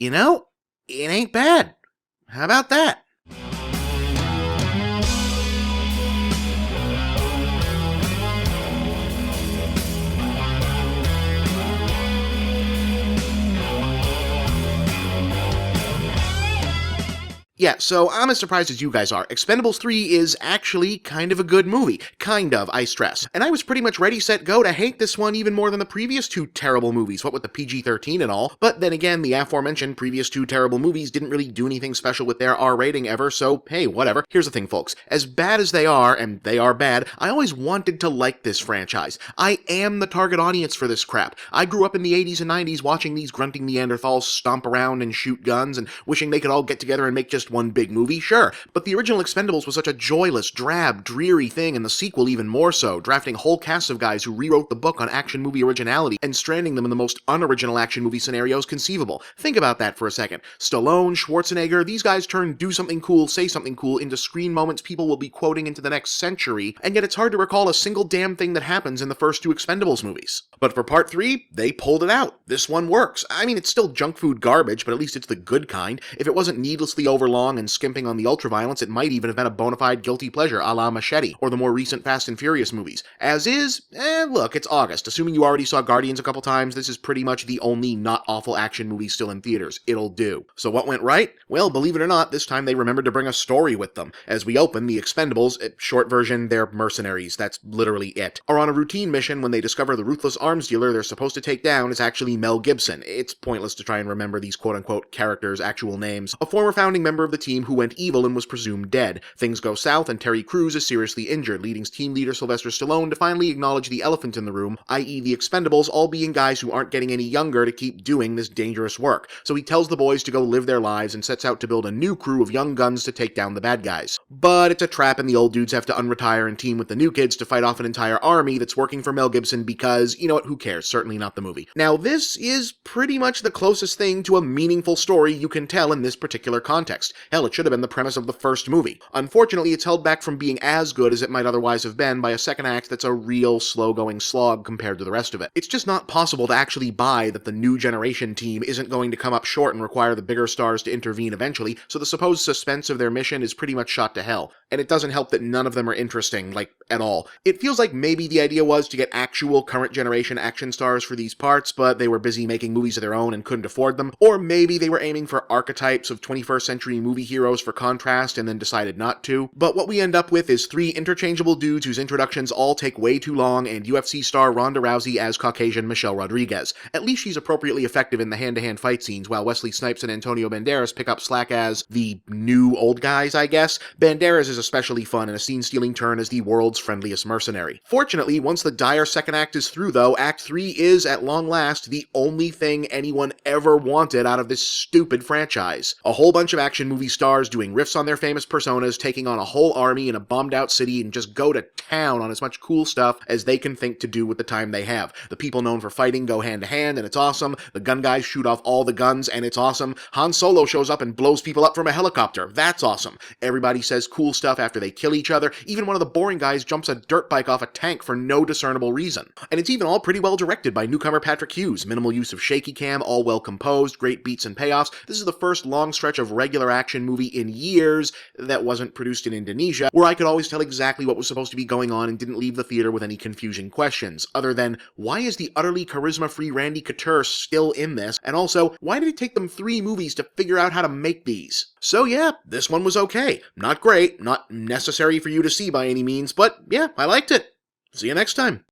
you know, it ain't bad. How about that? Yeah, so I'm as surprised as you guys are. Expendables 3 is actually kind of a good movie. Kind of, I stress. And I was pretty much ready, set, go to hate this one even more than the previous two terrible movies, what with the PG-13 and all. But then again, the aforementioned previous two terrible movies didn't really do anything special with their R rating ever, so hey, whatever. Here's the thing, folks. As bad as they are, and they are bad, I always wanted to like this franchise. I am the target audience for this crap. I grew up in the 80s and 90s watching these grunting Neanderthals stomp around and shoot guns and wishing they could all get together and make just one big movie, sure, but the original Expendables was such a joyless, drab, dreary thing, and the sequel even more so, drafting whole casts of guys who rewrote the book on action movie originality and stranding them in the most unoriginal action movie scenarios conceivable. Think about that for a second. Stallone, Schwarzenegger, these guys turn do something cool, say something cool into screen moments people will be quoting into the next century, and yet it's hard to recall a single damn thing that happens in the first two Expendables movies. But for part 3, they pulled it out. This one works. I mean, it's still junk food garbage, but at least it's the good kind. If it wasn't needlessly overlong and skimping on the ultraviolence, it might even have been a bona fide guilty pleasure a la Machete, or the more recent Fast and Furious movies. As is, look, it's August. Assuming you already saw Guardians a couple times, this is pretty much the only not awful action movie still in theaters. It'll do. So what went right? Well, believe it or not, this time they remembered to bring a story with them. As we open, the Expendables, short version, they're mercenaries, that's literally it, are on a routine mission when they discover the ruthless arms dealer they're supposed to take down is actually Mel Gibson. It's pointless to try and remember these quote-unquote characters' actual names. A former founding member of the team who went evil and was presumed dead. Things go south and Terry Crews is seriously injured, leading team leader Sylvester Stallone to finally acknowledge the elephant in the room, i.e. the Expendables all being guys who aren't getting any younger to keep doing this dangerous work. So he tells the boys to go live their lives and sets out to build a new crew of young guns to take down the bad guys. But it's a trap and the old dudes have to unretire and team with the new kids to fight off an entire army that's working for Mel Gibson because, you know what, who cares? Certainly not the movie. Now, this is pretty much the closest thing to a meaningful story you can tell in this particular context. Hell, it should have been the premise of the first movie. Unfortunately, it's held back from being as good as it might otherwise have been by a second act that's a real slow-going slog compared to the rest of it. It's just not possible to actually buy that the new generation team isn't going to come up short and require the bigger stars to intervene eventually, so the supposed suspense of their mission is pretty much shot to hell. And it doesn't help that none of them are interesting, like, at all. It feels like maybe the idea was to get actual current generation action stars for these parts, but they were busy making movies of their own and couldn't afford them, or maybe they were aiming for archetypes of 21st century movie heroes for contrast and then decided not to. But what we end up with is 3 interchangeable dudes whose introductions all take way too long, and UFC star Ronda Rousey as Caucasian Michelle Rodriguez. At least she's appropriately effective in the hand-to-hand fight scenes, while Wesley Snipes and Antonio Banderas pick up slack as the new old guys, I guess. Banderas is especially fun in a scene-stealing turn as the world's friendliest mercenary. Fortunately, once the dire second act is through though, Act 3 is, at long last, the only thing anyone ever wanted out of this stupid franchise. A whole bunch of action movie stars doing riffs on their famous personas, taking on a whole army in a bombed-out city, and just go to town on as much cool stuff as they can think to do with the time they have. The people known for fighting go hand-to-hand, and it's awesome. The gun guys shoot off all the guns, and it's awesome. Han Solo shows up and blows people up from a helicopter. That's awesome. Everybody says cool stuff after they kill each other. Even one of the boring guys jumps a dirt bike off a tank for no discernible reason. And it's even all pretty well directed by newcomer Patrick Hughes. Minimal use of shaky cam, all well composed, great beats and payoffs. This is the first long stretch of regular action movie in years that wasn't produced in Indonesia, where I could always tell exactly what was supposed to be going on and didn't leave the theater with any confusing questions, other than, why is the utterly charisma-free Randy Couture still in this? And also, why did it take them 3 movies to figure out how to make these? So yeah, this one was okay. Not great, not necessary for you to see by any means, but yeah, I liked it. See you next time.